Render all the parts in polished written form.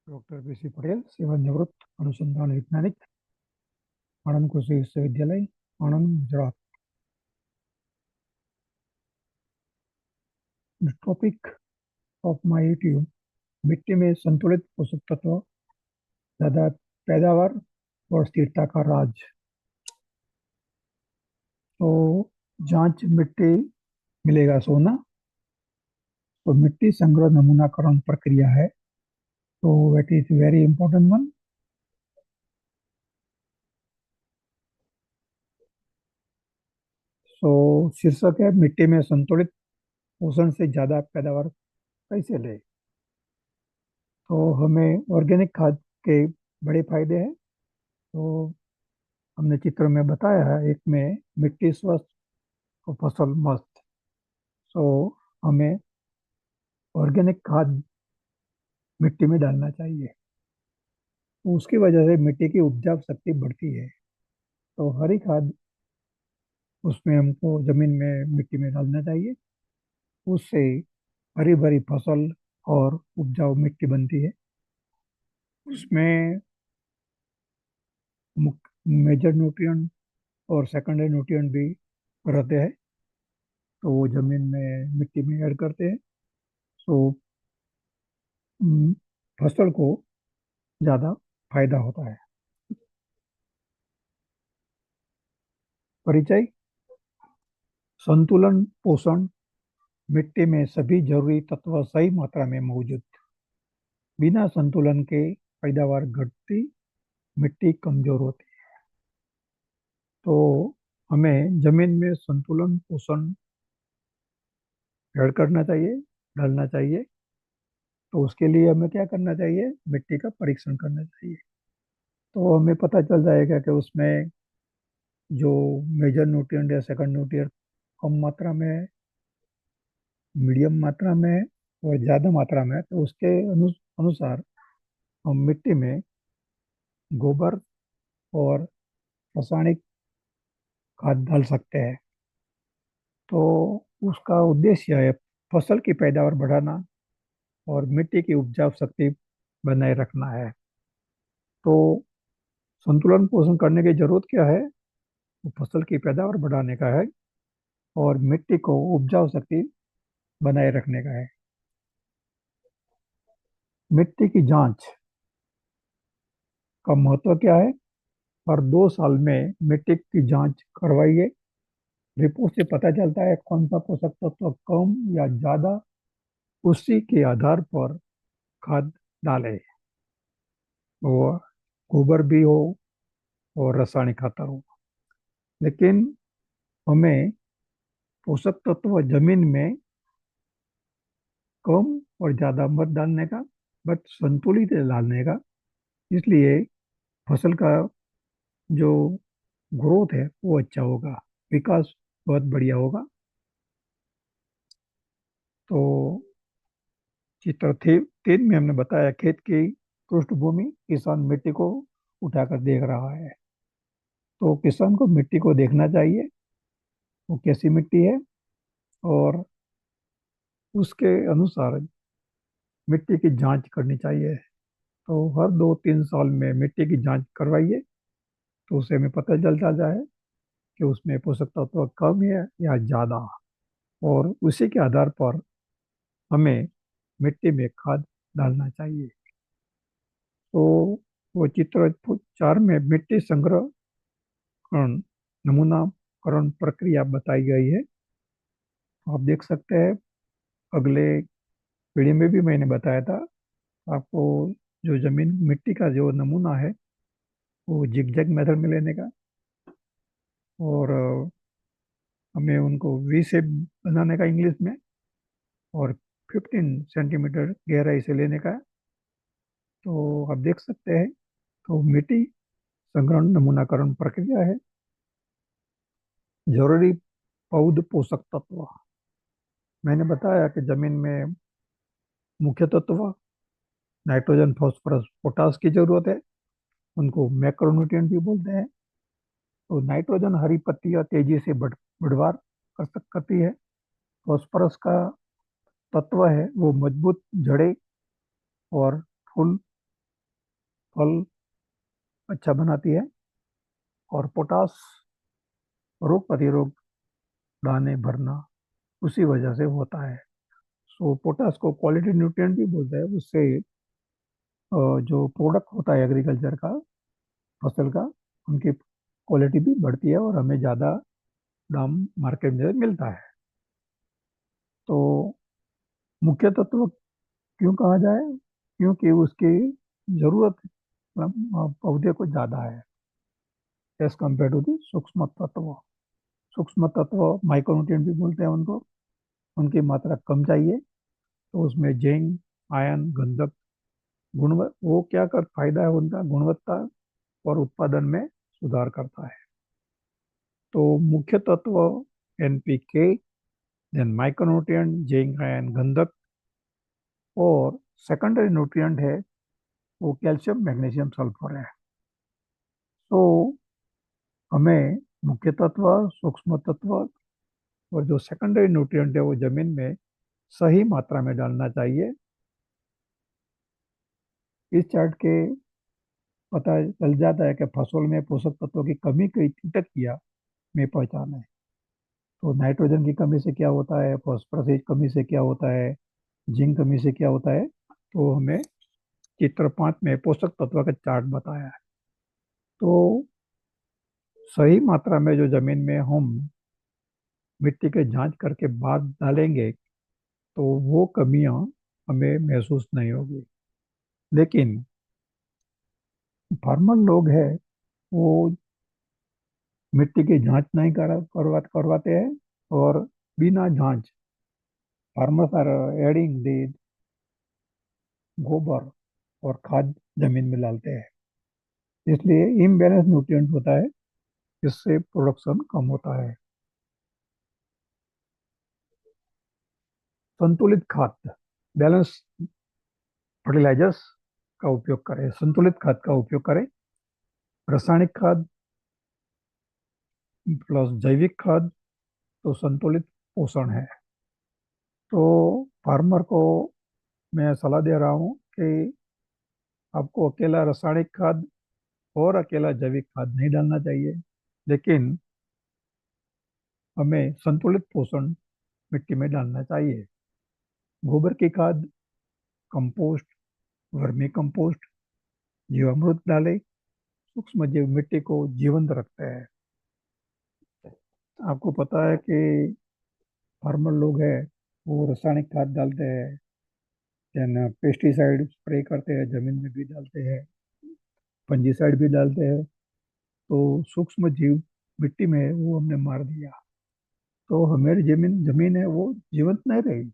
Doctor BC. Patel, सेवानिवृत्त अनुसंधान वैज्ञानिक, आनंद कृषि विश्वविद्यालय, Anand, Gujarat. The topic of my YouTube: मिट्टी में संतुलित पोषक तत्व, ज्यादा पैदावार और स्थिरता का राज। तो जांच मिट्टी मिलेगा सोना। तो मिट्टी संग्रह नमूनाकरण प्रक्रिया है, तो it is very important one. So शीर्षक है मिट्टी में संतुलित पोषण से ज्यादा पैदावार कैसे ले। तो हमें ऑर्गेनिक खाद के बड़े फायदे हैं। तो हमने चित्र में बताया है, एक में मिट्टी स्वस्थ और फसल मस्त। सो हमें ऑर्गेनिक खाद मिट्टी में डालना चाहिए, तो उसकी वजह से मिट्टी की उपजाऊ शक्ति बढ़ती है। तो हरी खाद उसमें हमको जमीन में मिट्टी में डालना चाहिए, उससे हरी भरी फसल और उपजाऊ मिट्टी बनती है। उसमें मेजर न्यूट्रिएंट और सेकेंडरी न्यूट्रिएंट भी रहते हैं, तो वो जमीन में मिट्टी में ऐड करते हैं। सो फसल को ज़्यादा फायदा होता है। परिचय: संतुलन पोषण: मिट्टी में सभी जरूरी तत्व सही मात्रा में मौजूद। बिना संतुलन के पैदावार घटती, मिट्टी कमजोर होती। तो हमें जमीन में संतुलन पोषण ऐड करना चाहिए, डालना चाहिए। तो उसके लिए हमें क्या करना चाहिए? मिट्टी का परीक्षण करना चाहिए। तो हमें पता चल जाएगा कि उसमें जो मेजर न्यूट्रिएंट या सेकंड न्यूट्रिएंट कम मात्रा में है, मीडियम मात्रा में है और ज़्यादा मात्रा में है। तो उसके अनुसार हम मिट्टी में गोबर और रासायनिक खाद डाल सकते हैं। तो उसका उद्देश्य है फसल की पैदावार बढ़ाना और मिट्टी की उपजाऊ शक्ति बनाए रखना है। तो संतुलन पोषण करने की जरूरत क्या है? वो फसल की पैदावार बढ़ाने का है और मिट्टी को उपजाऊ शक्ति बनाए रखने का है। मिट्टी की जांच का महत्व क्या है? हर 2 साल में मिट्टी की जांच करवाइए। रिपोर्ट से पता चलता है कौन सा पोषक तत्व कम या ज्यादा, उसी के आधार पर खाद डालें। वो गोबर भी हो और रासायनिक खातर हो, लेकिन हमें पोषक तत्व जमीन में कम और ज्यादा मत डालने का, बट संतुलित डालने का। इसलिए फसल का जो ग्रोथ है वो अच्छा होगा, विकास बहुत बढ़िया होगा। तो चित्र 3 में हमने बताया खेत की पृष्ठभूमि, किसान मिट्टी को उठाकर देख रहा है। तो किसान को मिट्टी को देखना चाहिए वो कैसी मिट्टी है, और उसके अनुसार मिट्टी की जांच करनी चाहिए। तो हर 2-3 साल में मिट्टी की जांच करवाइए, तो उससे हमें पता चलता जाए कि उसमें पोषक तत्व कम है या ज़्यादा, और उसी के आधार पर हमें मिट्टी में खाद डालना चाहिए। तो वो चित्र 4 में मिट्टी संग्रहण नमूनाकरण प्रक्रिया बताई गई है। आप देख सकते हैं, अगले पीढ़ी में भी मैंने बताया था आपको। जो जमीन मिट्टी का जो नमूना है वो जिगजैग मेथड में लेने का, और हमें उनको वी शेप बनाने का इंग्लिश में, और 15 सेंटीमीटर गहराई से लेने का। तो आप देख सकते हैं, तो मिट्टी संग्रहण नमूनाकरण प्रक्रिया है। जरूरी पौध पोषक तत्व: मैंने बताया कि जमीन में मुख्य तत्व नाइट्रोजन, फास्फोरस, पोटास की जरूरत है। उनको मैक्रोन्यूट्रिएंट भी बोलते हैं। तो नाइट्रोजन हरी पत्तियां तेजी से बढ़वार करती है। फास्फोरस का तत्व है वो मजबूत जड़ें और फूल फल अच्छा बनाती है। और पोटास रोग प्रतिरोग दाने भरना उसी वजह से होता है। सो पोटास को क्वालिटी न्यूट्रिएंट भी बोलते हैं। उससे जो प्रोडक्ट होता है एग्रीकल्चर का, फसल का, उनकी क्वालिटी भी बढ़ती है और हमें ज़्यादा दाम मार्केट में मिलता है। तो मुख्य तत्व क्यों कहा जाए? क्योंकि उसकी ज़रूरत पौधे को ज़्यादा है एज कम्पेयर टू दी सूक्ष्म तत्व। सूक्ष्म तत्व माइक्रोन्यूट्रिएंट भी बोलते हैं उनको, उनकी मात्रा कम चाहिए। तो उसमें जिंक, आयरन, गंधक, गुण वो क्या कर फायदा है उनका, गुणवत्ता और उत्पादन में सुधार करता है। तो मुख्य तत्व NPK, then micronutrient, zinc, iron, गंधक, और सेकेंडरी न्यूट्रिएंट है वो कैल्शियम, मैग्नीशियम, सल्फर है। तो हमें मुख्य तत्व, सूक्ष्म तत्व और जो सेकेंडरी न्यूट्रिएंट है वो जमीन में सही मात्रा में डालना चाहिए। इस चार्ट के पता चल जाता है कि फसल में पोषक तत्वों की कमी की कीटक में पहचान है। तो नाइट्रोजन की कमी से क्या होता है, फास्फोरस की कमी से क्या होता है, जिंक कमी से क्या होता है। तो हमें चित्र 5 में पोषक तत्व का चार्ट बताया है। तो सही मात्रा में जो जमीन में हम मिट्टी के जांच करके बाद डालेंगे तो वो कमियां हमें महसूस नहीं होगी। लेकिन फार्मर लोग हैं वो मिट्टी की जांच नहीं करवाते हैं, और बिना जांच फार्मर्स आर एडिंग दी गोबर और खाद जमीन में डालते हैं। इसलिए इम्बैलेंस न्यूट्रिएंट होता है, इससे प्रोडक्शन कम होता है। संतुलित खाद, बैलेंस फर्टिलाइजर्स का उपयोग करें, संतुलित खाद का उपयोग करें। रासायनिक खाद प्लस जैविक खाद तो संतुलित पोषण है। तो फार्मर को मैं सलाह दे रहा हूँ कि आपको अकेला रासायनिक खाद और अकेला जैविक खाद नहीं डालना चाहिए, लेकिन हमें संतुलित पोषण मिट्टी में डालना चाहिए। गोबर की खाद, कंपोस्ट, वर्मी कंपोस्ट, जीवामृत डालें। सूक्ष्म जीव मिट्टी को जीवंत रखते हैं। आपको पता है कि फार्मर लोग हैं वो रासायनिक खाद डालते हैं, देन पेस्टिसाइड स्प्रे करते हैं, जमीन में भी डालते हैं, फंजीसाइड भी डालते हैं। तो सूक्ष्म जीव मिट्टी में वो हमने मार दिया, तो हमारी जमीन जमीन है वो जीवंत नहीं रही।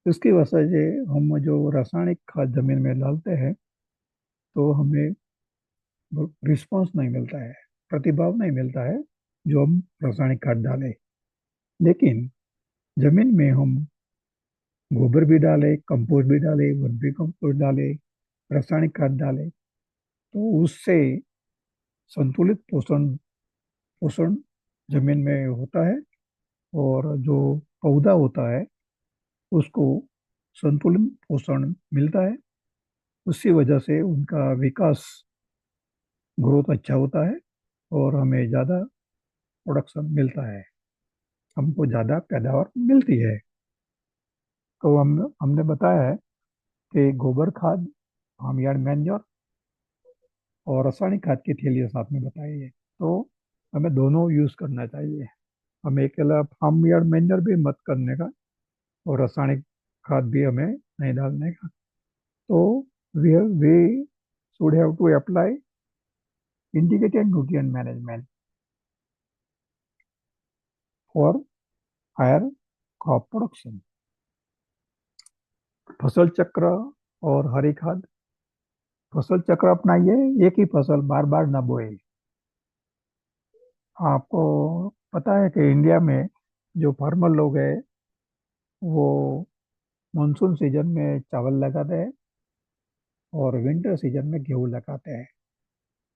इसकी वजह से हम जो रासायनिक खाद जमीन में डालते हैं तो हमें रिस्पांस नहीं मिलता है, प्रतिभाव नहीं मिलता है जो हम रासायनिक खाद डालें। लेकिन जमीन में हम गोबर भी डालें, कंपोस्ट भी डालें, वर्मी कंपोस्ट डालें, रासायनिक खाद डालें, तो उससे संतुलित पोषण पोषण जमीन में होता है। और जो पौधा होता है उसको संतुलित पोषण मिलता है। उसी वजह से उनका विकास, ग्रोथ अच्छा होता है और हमें ज़्यादा प्रोडक्शन मिलता है, हमको ज़्यादा पैदावार मिलती है। तो हमने बताया है कि गोबर खाद, फार्म यार्ड मैन्योर और रासायनिक खाद की थैलियाँ साथ में बताई है। तो हमें दोनों यूज़ करना चाहिए। हमें अकेला फार्म यार्ड मैन्योर भी मत करने का और रासायनिक खाद भी हमें नहीं डालने का। तो we should have to apply integrated nutrient management for higher crop production. फसल चक्र और हरी खाद। फसल चक्र अपनाइए, एक ही फसल बार बार न बोए। आपको पता है कि इंडिया में जो फार्मर लोग हैं वो मानसून सीजन में चावल लगाते हैं और विंटर सीजन में गेहूं लगाते हैं,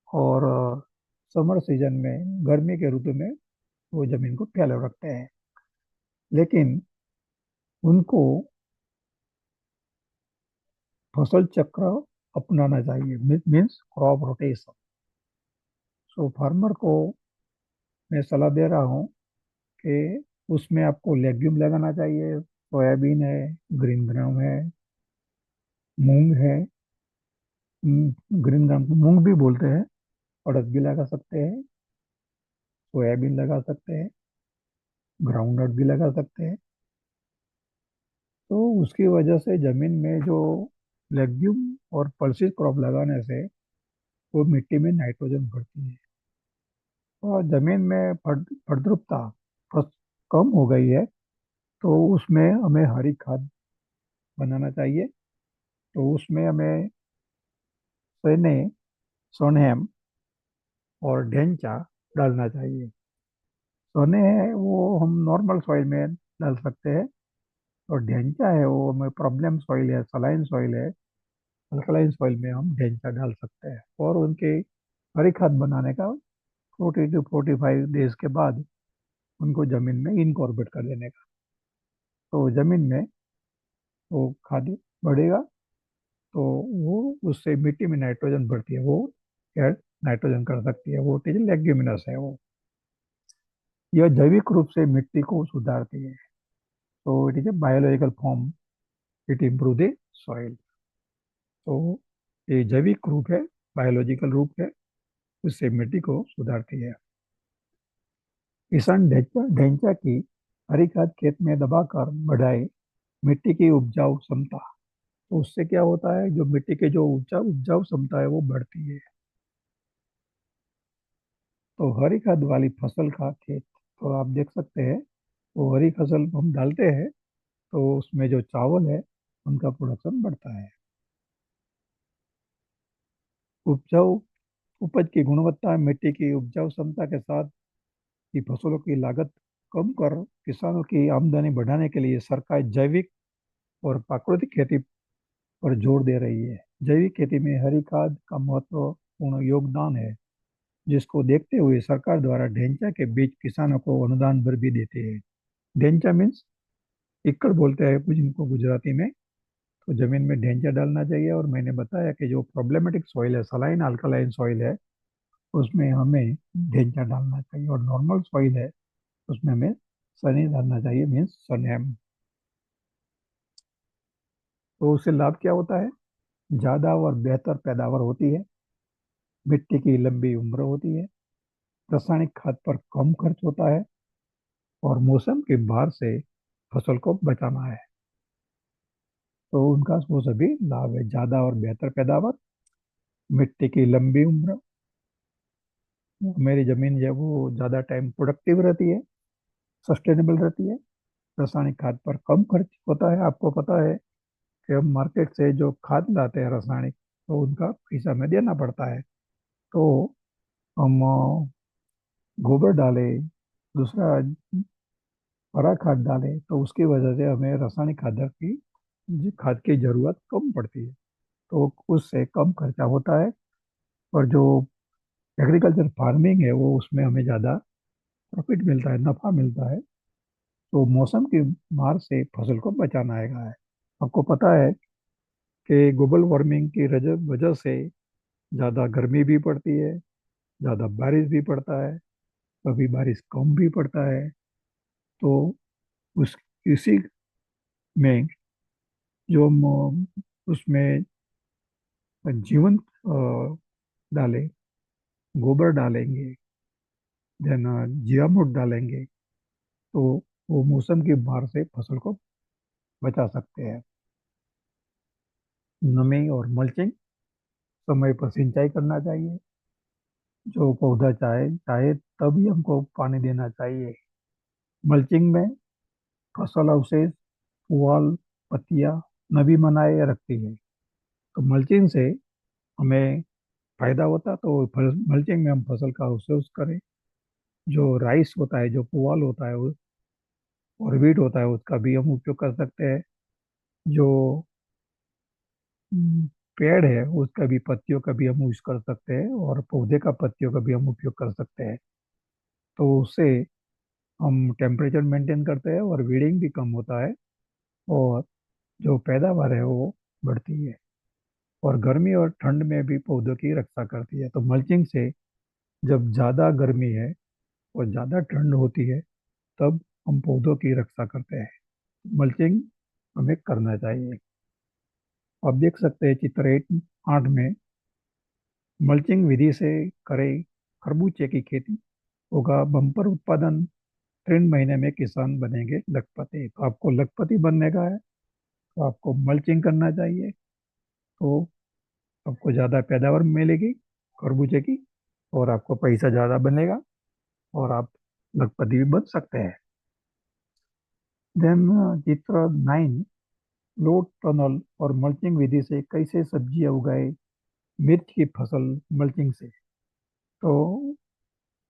और समर सीजन में, गर्मी के ऋतु में, वो जमीन को फैले रखते हैं। लेकिन उनको फसल चक्र अपनाना चाहिए, मीन्स क्रॉप रोटेशन। सो फार्मर को मैं सलाह दे रहा हूँ कि उसमें आपको लेग्यूम लगाना चाहिए। सोयाबीन है, ग्रीन ग्राम है, मूंग है। ग्रीन ग्राम को मूंग भी बोलते हैं। उड़द भी लगा सकते हैं, सोयाबीन लगा सकते हैं, ग्राउंड नट भी लगा सकते हैं। तो उसकी वजह से जमीन में जो लेग्यूम और पल्सिस क्रॉप लगाने से वो मिट्टी में नाइट्रोजन बढ़ती है और जमीन में फलद्रुपता फस- कम हो गई है। तो उसमें हमें हरी खाद बनाना चाहिए। तो उसमें हमें सने, सोनहेम और ढेंचा डालना चाहिए। सोने है वो हम नॉर्मल सॉइल में डाल सकते हैं, और ढेंचा है वो हमें प्रॉब्लम सॉइल है, सलाइन सॉइल है, अल्कलाइन सॉइल में हम ढेंचा डाल सकते हैं। और उनके हरी खाद बनाने का 40 to 45 डेज के बाद उनको जमीन में इनकॉर्पोरेट कर देने का। तो जमीन में वो खाद बढ़ेगा। तो वो उससे मिट्टी में नाइट्रोजन बढ़ती है, वो ऐड नाइट्रोजन कर सकती है। वो लेग्यूमिनस है वो। यह जैविक रूप से मिट्टी को सुधारती है। तो it is a biological form, it improve the soil. तो ये जैविक रूप है, बायोलॉजिकल रूप है, उससे मिट्टी को सुधारती है। किसान ढेंचा ढेंचा की हरी खाद खेत में दबाकर बढ़ाए मिट्टी की उपजाऊ क्षमता। तो उससे क्या होता है, जो मिट्टी के जो उपजाऊ उपजाऊ क्षमता है वो बढ़ती है। तो हरी खाद वाली फसल का खेत, तो आप देख सकते हैं, वो हरी फसल हम डालते हैं तो उसमें जो चावल है उनका प्रोडक्शन बढ़ता है। उपजाऊ उपज की गुणवत्ता मिट्टी की उपजाऊ क्षमता के साथ ही फसलों की लागत कम कर किसानों की आमदनी बढ़ाने के लिए सरकार जैविक और प्राकृतिक खेती पर जोर दे रही है। जैविक खेती में हरी खाद का महत्वपूर्ण योगदान है, जिसको देखते हुए सरकार द्वारा ढेंचा के बीच किसानों को अनुदान भर भी देते हैं। ढेंचा मीन्स एकड़ बोलते हैं कुछ इनको गुजराती में। तो जमीन में ढेंचा डालना चाहिए। और मैंने बताया कि जो प्रॉब्लमेटिक सॉइल है, सलाइन अल्कलाइन सॉइल है, उसमें हमें ढेंचा डालना चाहिए। और नॉर्मल सॉइल है उसमें हमें सनी डालना चाहिए, मीन्स सनेम। तो उससे लाभ क्या होता है, ज्यादा और बेहतर पैदावार होती है, मिट्टी की लंबी उम्र होती है, रासायनिक खाद पर कम खर्च होता है, और मौसम के बाहर से फसल को बचाना है। तो उनका वो सभी लाभ है, ज्यादा और बेहतर पैदावार, मिट्टी की लंबी उम्र, मेरी जमीन जो है वो ज्यादा टाइम प्रोडक्टिव रहती है, सस्टेनेबल रहती है, रासायनिक खाद पर कम खर्च होता है। आपको पता है कि हम मार्केट से जो खाद लाते हैं रासायनिक, तो उनका पैसा हमें देना पड़ता है। तो हम गोबर डालें, दूसरा हरा खाद डालें, तो उसकी वजह से हमें रासायनिक खाद की जरूरत कम पड़ती है। तो उससे कम खर्चा होता है। और जो एग्रीकल्चर फार्मिंग है वो उसमें हमें ज़्यादा प्रॉफिट मिलता है, नफा मिलता है। तो मौसम की मार से फसल को बचाना है। आपको पता है कि ग्लोबल वार्मिंग की वजह से ज़्यादा गर्मी भी पड़ती है, ज़्यादा बारिश भी पड़ता है, कभी बारिश कम भी पड़ता है। तो उस इसी में जो हम उसमें जीवन डालें, गोबर डालेंगे, देन जीवामृत डालेंगे, तो वो मौसम की मार से फसल को बचा सकते हैं। नमी और मल्चिंग, समय पर सिंचाई करना चाहिए। जो पौधा चाहे चाहे तभी हमको पानी देना चाहिए। मल्चिंग में फसल अवशेष, पुआल, पत्तियां नमी बनाए रखती है। तो मल्चिंग से हमें फायदा होता, तो मल्चिंग में हम फसल का अवशेष करें। जो राइस होता है, जो पुआल होता है और वीट होता है, उसका भी हम उपयोग कर सकते हैं। जो हम्म, पेड़ है उसका भी, पत्तियों का भी हम यूज कर सकते हैं, और पौधे का पत्तियों का भी हम उपयोग कर सकते हैं। तो उससे हम टेम्परेचर मेंटेन करते हैं और वीडिंग भी कम होता है, और जो पैदावार है वो बढ़ती है। और गर्मी और ठंड में भी पौधों की रक्षा करती है। तो मल्चिंग से जब ज़्यादा गर्मी है और ज़्यादा ठंड होती है तब हम पौधों की रक्षा करते हैं। मल्चिंग हमें करना चाहिए। आप देख सकते हैं चित्र 8 में, मल्चिंग विधि से करें खरबूजे की खेती, होगा बम्पर उत्पादन, 3 महीने में किसान बनेंगे लखपति। तो आपको लखपति बनने का है तो आपको मल्चिंग करना चाहिए। तो आपको ज़्यादा पैदावार मिलेगी खरबूजे की, और आपको पैसा ज़्यादा बनेगा, और आप लखपति भी बन सकते हैं। देन चित्र 9, लोड टनल और मल्चिंग विधि से कैसे सब्जियां उगाए मिर्च की फसल मल्चिंग से। तो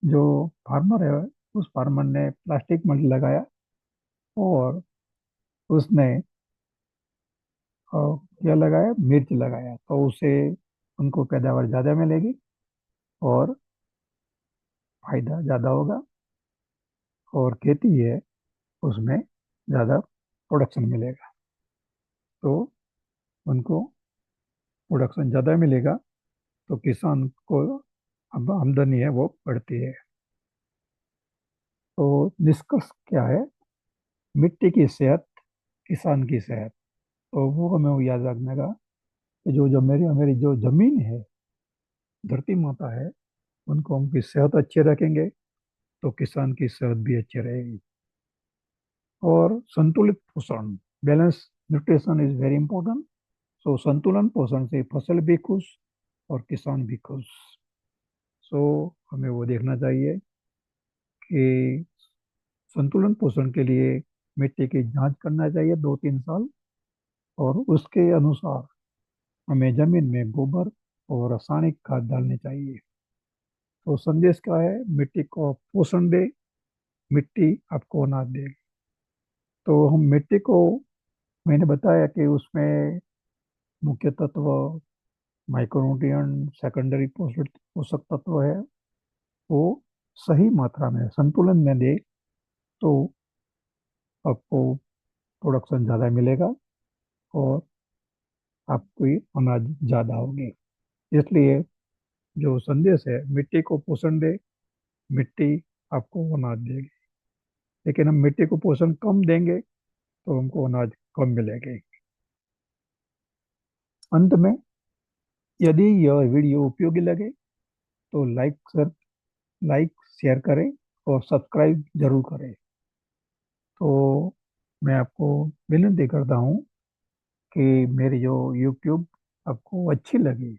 जो फार्मर है उस फार्मर ने प्लास्टिक मल्च लगाया और उसने क्या लगाया, मिर्च लगाया, तो उससे उनको पैदावार ज़्यादा मिलेगी और फायदा ज़्यादा होगा, और खेती है उसमें ज़्यादा प्रोडक्शन मिलेगा। तो उनको प्रोडक्शन ज़्यादा मिलेगा तो किसान को अब आमदनी है वो बढ़ती है। तो निष्कर्ष क्या है, मिट्टी की सेहत किसान की सेहत। तो वो हमें वो याद रखने का कि जो जो मेरी हमारी जो जमीन है, धरती माता है, उनको हम की सेहत अच्छी रखेंगे तो किसान की सेहत भी अच्छी रहेगी। और संतुलित पोषण, balance nutrition is very important. So संतुलन पोषण से फसल भी खुश और किसान भी खुश। सो हमें वो देखना चाहिए कि संतुलन पोषण के लिए मिट्टी की जांच करना चाहिए 2-3 साल, और उसके अनुसार हमें जमीन में गोबर और रासायनिक खाद डालनी चाहिए। तो संदेश क्या है, मिट्टी को पोषण दे, मिट्टी आपको अनाज देगी। तो हम मिट्टी को, मैंने बताया कि उसमें मुख्य तत्व माइक्रोन्यूट्रिएंट, सेकेंडरी पोषक पोषक तत्व है, वो सही मात्रा में संतुलन में दे तो आपको प्रोडक्शन ज़्यादा मिलेगा और आपको अनाज ज़्यादा होगी। इसलिए जो संदेश है, मिट्टी को पोषण दे, मिट्टी आपको अनाज देगी। लेकिन हम मिट्टी को पोषण कम देंगे तो हमको अनाज कम मिलेगी। अंत में, यदि यह वीडियो उपयोगी लगे तो लाइक शेयर करें और सब्सक्राइब जरूर करें। तो मैं आपको विनती करता हूँ कि मेरी जो यूट्यूब आपको अच्छी लगी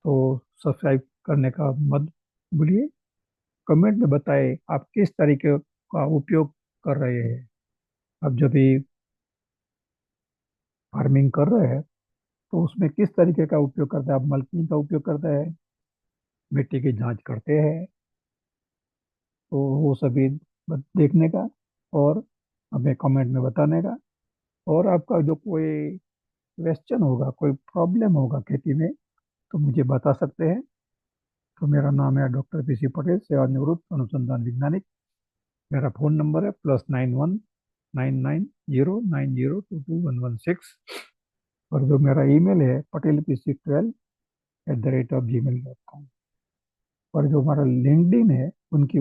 तो सब्सक्राइब करने का मत भूलिए। कमेंट में बताएं आप किस तरीके का उपयोग कर रहे हैं। आप जब भी फार्मिंग कर रहे हैं तो उसमें किस तरीके का उपयोग करते हैं। आप मल्चिंग का उपयोग करते हैं, मिट्टी की जांच करते हैं, तो वो सभी देखने का और हमें कमेंट में बताने का। और आपका जो कोई क्वेश्चन होगा, कोई प्रॉब्लम होगा खेती में, तो मुझे बता सकते हैं। तो मेरा नाम है डॉक्टर पीसी पटेल, सेवानिवृत्त अनुसंधान वैज्ञानिक। मेरा फ़ोन नंबर है +919909022116। और जो मेरा ईमेल है patelpc12@gmail.com। और जो हमारा लिंक्डइन है उनकी